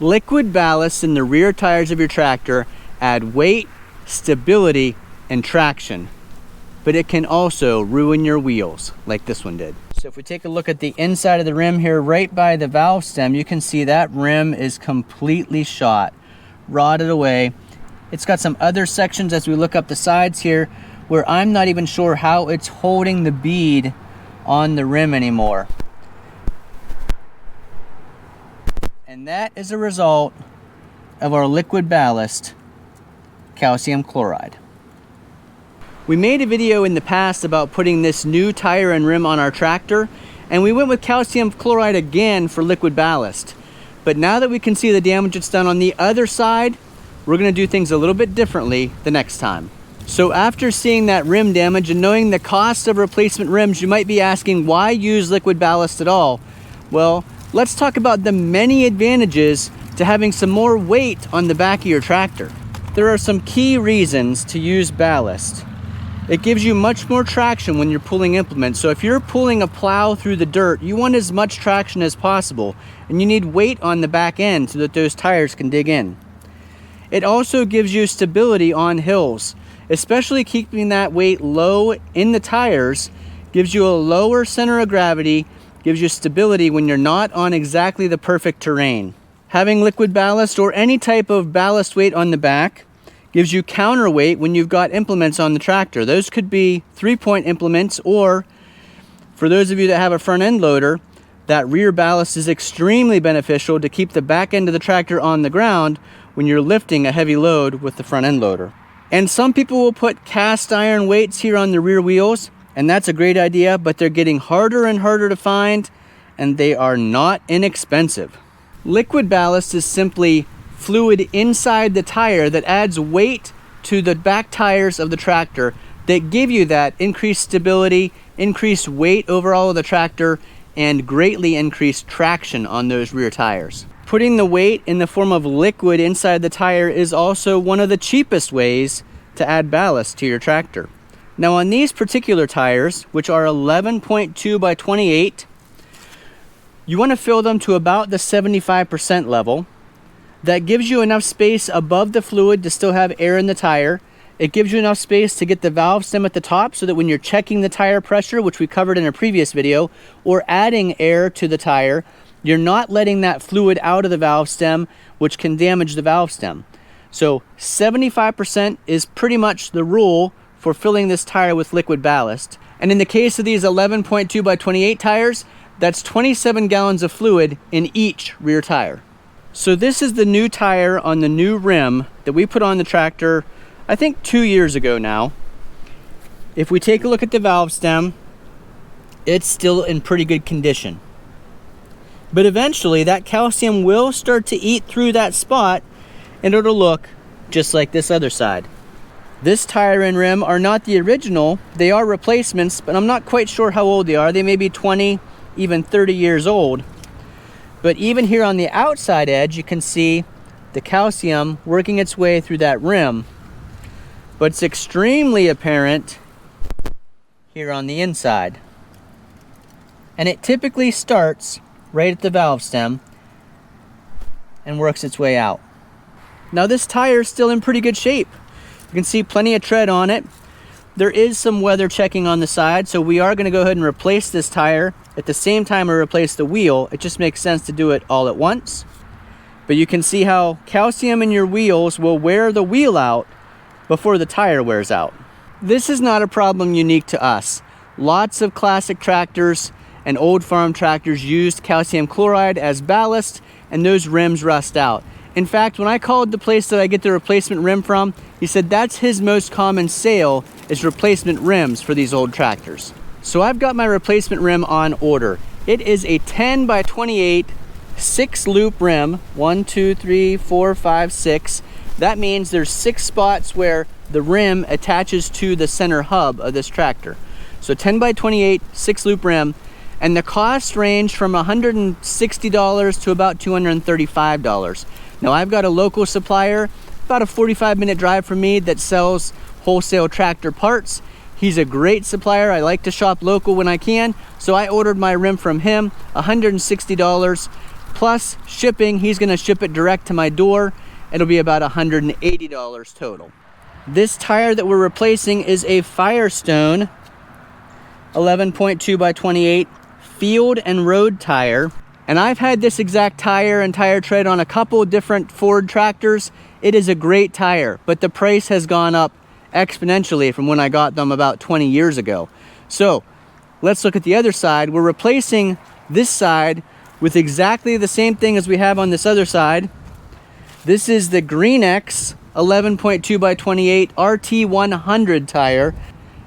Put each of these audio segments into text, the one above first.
Liquid ballast in the rear tires of your tractor add weight, stability, and traction, but it can also ruin your wheels like this one did. So if we take a look at the inside of the rim here, right by the valve stem, you can see that rim is completely shot, rotted away. It's got some other sections as we look up the sides here where I'm not even sure how it's holding the bead on the rim anymore. And that is a result of our liquid ballast, calcium chloride. We made a video in the past about putting this new tire and rim on our tractor, and we went with calcium chloride again for liquid ballast. But now that we can see the damage it's done on the other side, we're gonna do things a little bit differently the next time. So after seeing that rim damage and knowing the cost of replacement rims, you might be asking, why use liquid ballast at all? Well, let's talk about the many advantages to having some more weight on the back of your tractor. There are some key reasons to use ballast. It gives you much more traction when you're pulling implements. So if you're pulling a plow through the dirt, you want as much traction as possible, and you need weight on the back end so that those tires can dig in. It also gives you stability on hills, especially keeping that weight low in the tires gives you a lower center of gravity, gives you stability when you're not on exactly the perfect terrain. Having liquid ballast or any type of ballast weight on the back gives you counterweight when you've got implements on the tractor. Those could be 3-point implements, or for those of you that have a front end loader, that rear ballast is extremely beneficial to keep the back end of the tractor on the ground when you're lifting a heavy load with the front end loader. And some people will put cast iron weights here on the rear wheels, and that's a great idea, but they're getting harder and harder to find, and they are not inexpensive. Liquid ballast is simply fluid inside the tire that adds weight to the back tires of the tractor that give you that increased stability, increased weight overall of the tractor, and greatly increased traction on those rear tires. Putting the weight in the form of liquid inside the tire is also one of the cheapest ways to add ballast to your tractor. Now on these particular tires, which are 11.2 by 28, you want to fill them to about the 75% level. That gives you enough space above the fluid to still have air in the tire. It gives you enough space to get the valve stem at the top so that when you're checking the tire pressure, which we covered in a previous video, or adding air to the tire, you're not letting that fluid out of the valve stem, which can damage the valve stem. So 75% is pretty much the rule for filling this tire with liquid ballast. And in the case of these 11.2 by 28 tires, that's 27 gallons of fluid in each rear tire. So this is the new tire on the new rim that we put on the tractor, I think 2 years ago now. If we take a look at the valve stem, it's still in pretty good condition. But eventually that calcium will start to eat through that spot and it'll look just like this other side. This tire and rim are not the original, they are replacements, but I'm not quite sure how old they are. They may be 20, even 30 years old. But even here on the outside edge, you can see the calcium working its way through that rim. But it's extremely apparent here on the inside. And it typically starts right at the valve stem and works its way out. Now this tire is still in pretty good shape. You can see plenty of tread on it. There is some weather checking on the side, so we are going to go ahead and replace this tire at the same time we replace the wheel. It just makes sense to do it all at once. But you can see how calcium in your wheels will wear the wheel out before the tire wears out. This is not a problem unique to us. Lots of classic tractors and old farm tractors used calcium chloride as ballast, and those rims rust out. In fact, when I called the place that I get the replacement rim from, he said that's his most common sale is replacement rims for these old tractors. So I've got my replacement rim on order. It is a 10 by 28 6 loop rim. 1, 2, 3, 4, 5, 6. That means there's 6 spots where the rim attaches to the center hub of this tractor. So 10 by 28 6 loop rim, and the cost range from $160 to about $235. Now I've got a local supplier about a 45-minute drive from me that sells wholesale tractor parts. He's a great supplier. I like to shop local when I can, so I ordered my rim from him, $160. plus shipping. He's gonna ship it direct to my door. It'll be about $180 total. This tire that we're replacing is a Firestone 11.2 by 28 field and road tire. And I've had this exact tire and tire tread on a couple different Ford tractors. It is a great tire, but the price has gone up exponentially from when I got them about 20 years ago. So let's look at the other side. We're replacing this side with exactly the same thing as we have on this other side. This is the GreenX 11.2 by 28 RT100 tire,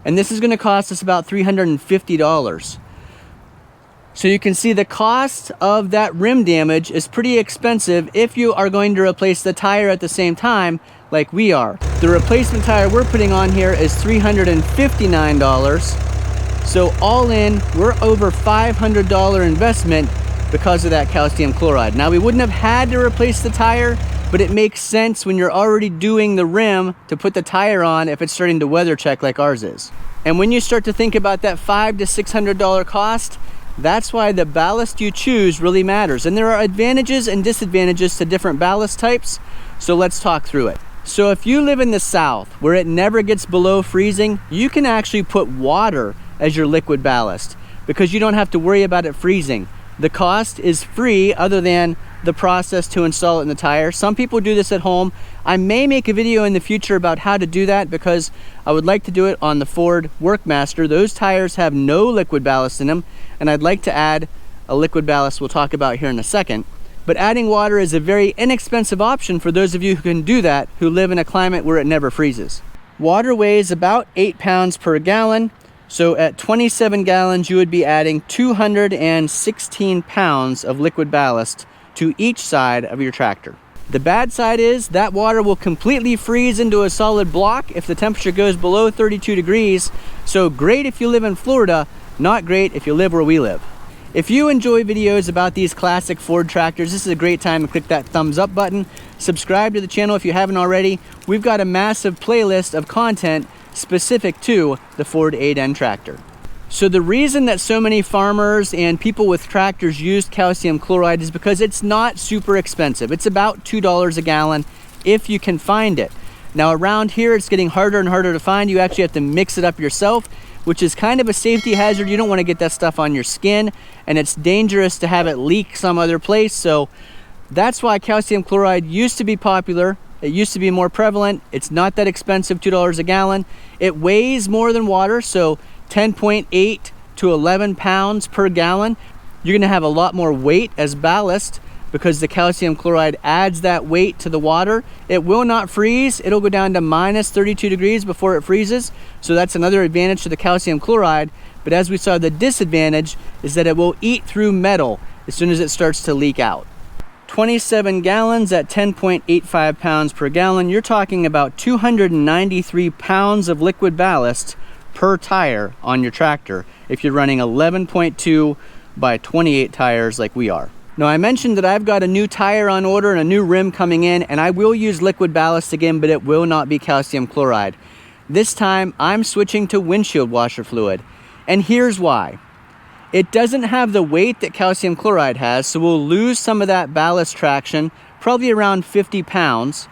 and this is going to cost us about $350. So you can see the cost of that rim damage is pretty expensive if you are going to replace the tire at the same time like we are. The replacement tire we're putting on here is $359. So all in, we're over $500 investment because of that calcium chloride. Now, we wouldn't have had to replace the tire, but it makes sense when you're already doing the rim to put the tire on if it's starting to weather check like ours is. And when you start to think about that $500 to $600 cost, that's why the ballast you choose really matters. And there are advantages and disadvantages to different ballast types, so let's talk through it. So if you live in the South where it never gets below freezing, you can actually put water as your liquid ballast because you don't have to worry about it freezing. The cost is free other than the process to install it in the tire. Some people do this at home. I may make a video in the future about how to do that because I would like to do it on the Ford Workmaster. Those tires have no liquid ballast in them, and I'd like to add a liquid ballast we'll talk about here in a second. But adding water is a very inexpensive option for those of you who can do that, who live in a climate where it never freezes. Water weighs about 8 pounds per gallon. So at 27 gallons, you would be adding 216 pounds of liquid ballast to each side of your tractor. The bad side is that water will completely freeze into a solid block if the temperature goes below 32 degrees. So great if you live in Florida, not great if you live where we live. If you enjoy videos about these classic Ford tractors, this is a great time to click that thumbs up button. Subscribe to the channel if you haven't already. We've got a massive playlist of content specific to the Ford 8N tractor. So the reason that so many farmers and people with tractors use calcium chloride is because it's not super expensive. It's about $2 a gallon if you can find it. Now around here, it's getting harder and harder to find. You actually have to mix it up yourself, which is kind of a safety hazard. You don't want to get that stuff on your skin, and it's dangerous to have it leak some other place. So that's why calcium chloride used to be popular. It used to be more prevalent. It's not that expensive, $2 a gallon. It weighs more than water, so 10.8 to 11 pounds per gallon. You're gonna have a lot more weight as ballast because the calcium chloride adds that weight to the water. It will not freeze. It'll go down to minus 32 degrees before it freezes. So that's another advantage to the calcium chloride. But as we saw, the disadvantage is that it will eat through metal as soon as it starts to leak out. 27 gallons at 10.85 pounds per gallon, you're talking about 293 pounds of liquid ballast per tire on your tractor if you're running 11.2 by 28 tires like we are. Now, I mentioned that I've got a new tire on order and a new rim coming in, and I will use liquid ballast again, but it will not be calcium chloride. This time, I'm switching to windshield washer fluid, and here's why. It doesn't have the weight that calcium chloride has, so we'll lose some of that ballast traction, probably around 50 pounds,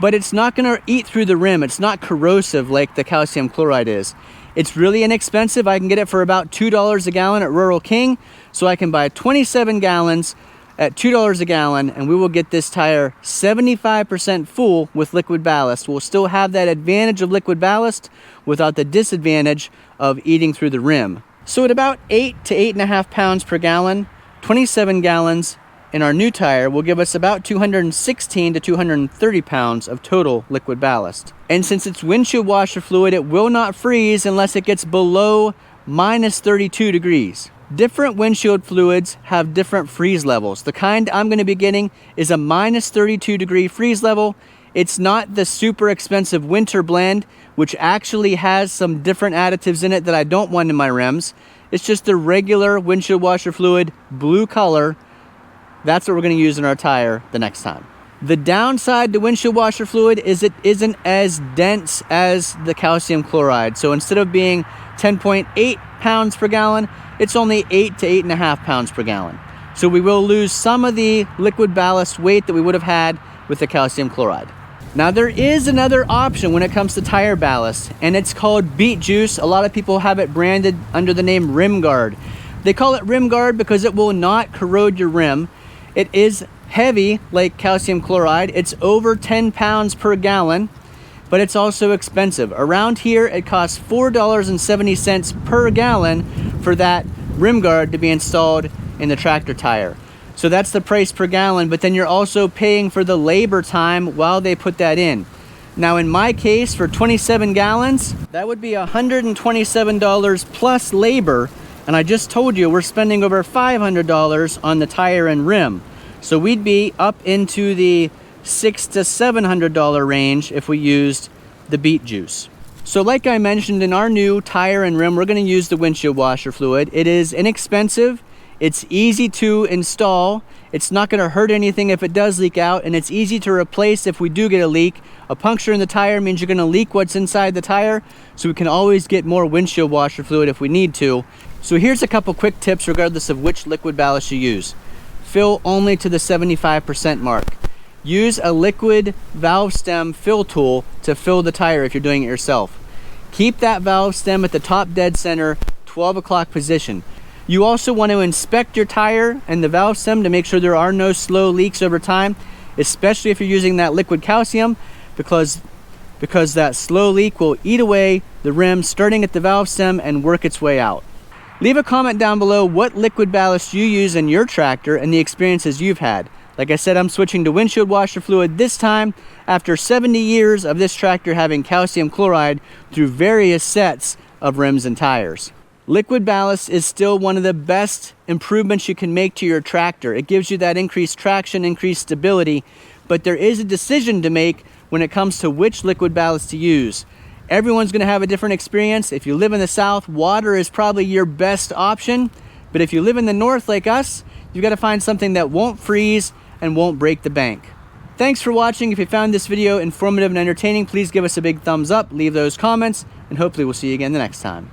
but it's not gonna eat through the rim. It's not corrosive like the calcium chloride is. It's really inexpensive. I can get it for about $2 a gallon at Rural King, so I can buy 27 gallons at $2 a gallon, and we will get this tire 75% full with liquid ballast. We'll still have that advantage of liquid ballast without the disadvantage of eating through the rim. So at about 8 to 8.5 pounds per gallon, 27 gallons in our new tire will give us about 216 to 230 pounds of total liquid ballast. And since it's windshield washer fluid, it will not freeze unless it gets below minus 32 degrees. Different windshield fluids have different freeze levels. The kind I'm going to be getting is a minus 32 degree freeze level. It's not the super expensive winter blend, which actually has some different additives in it that I don't want in my rims. It's just the regular windshield washer fluid, blue color. That's what we're going to use in our tire the next time. The downside to windshield washer fluid is it isn't as dense as the calcium chloride. So instead of being 10.8 pounds per gallon, it's only 8 to 8.5 pounds per gallon. So we will lose some of the liquid ballast weight that we would have had with the calcium chloride. Now there is another option when it comes to tire ballast, and it's called Beet Juice. A lot of people have it branded under the name Rim Guard. They call it Rim Guard because it will not corrode your rim. It is heavy like calcium chloride. It's over 10 pounds per gallon, but it's also expensive. Around here, it costs $4.70 per gallon for that Rim Guard to be installed in the tractor tire. So that's the price per gallon, but then you're also paying for the labor time while they put that in. Now in my case, for 27 gallons, that would be $127 plus labor, and I just told you we're spending over $500 on the tire and rim. So we'd be up into the $600 to $700 range if we used the Beet Juice. So like I mentioned, in our new tire and rim, we're going to use the windshield washer fluid. It is inexpensive. It's easy to install. It's not going to hurt anything if it does leak out, and it's easy to replace if we do get a leak. A puncture in the tire means you're going to leak what's inside the tire, so we can always get more windshield washer fluid if we need to. So here's a couple quick tips regardless of which liquid ballast you use. Fill only to the 75% mark. Use a liquid valve stem fill tool to fill the tire if you're doing it yourself. Keep that valve stem at the top dead center, 12 o'clock position. You also want to inspect your tire and the valve stem to make sure there are no slow leaks over time, especially if you're using that liquid calcium, because that slow leak will eat away the rim starting at the valve stem and work its way out. Leave a comment down below what liquid ballast you use in your tractor and the experiences you've had. Like I said, I'm switching to windshield washer fluid this time after 70 years of this tractor having calcium chloride through various sets of rims and tires. Liquid ballast is still one of the best improvements you can make to your tractor. It gives you that increased traction, increased stability, but there is a decision to make when it comes to which liquid ballast to use. Everyone's going to have a different experience. If you live in the South, water is probably your best option, but if you live in the North like us, you've got to find something that won't freeze and won't break the bank. Thanks for watching. If you found this video informative and entertaining, please give us a big thumbs up, leave those comments, and hopefully we'll see you again the next time.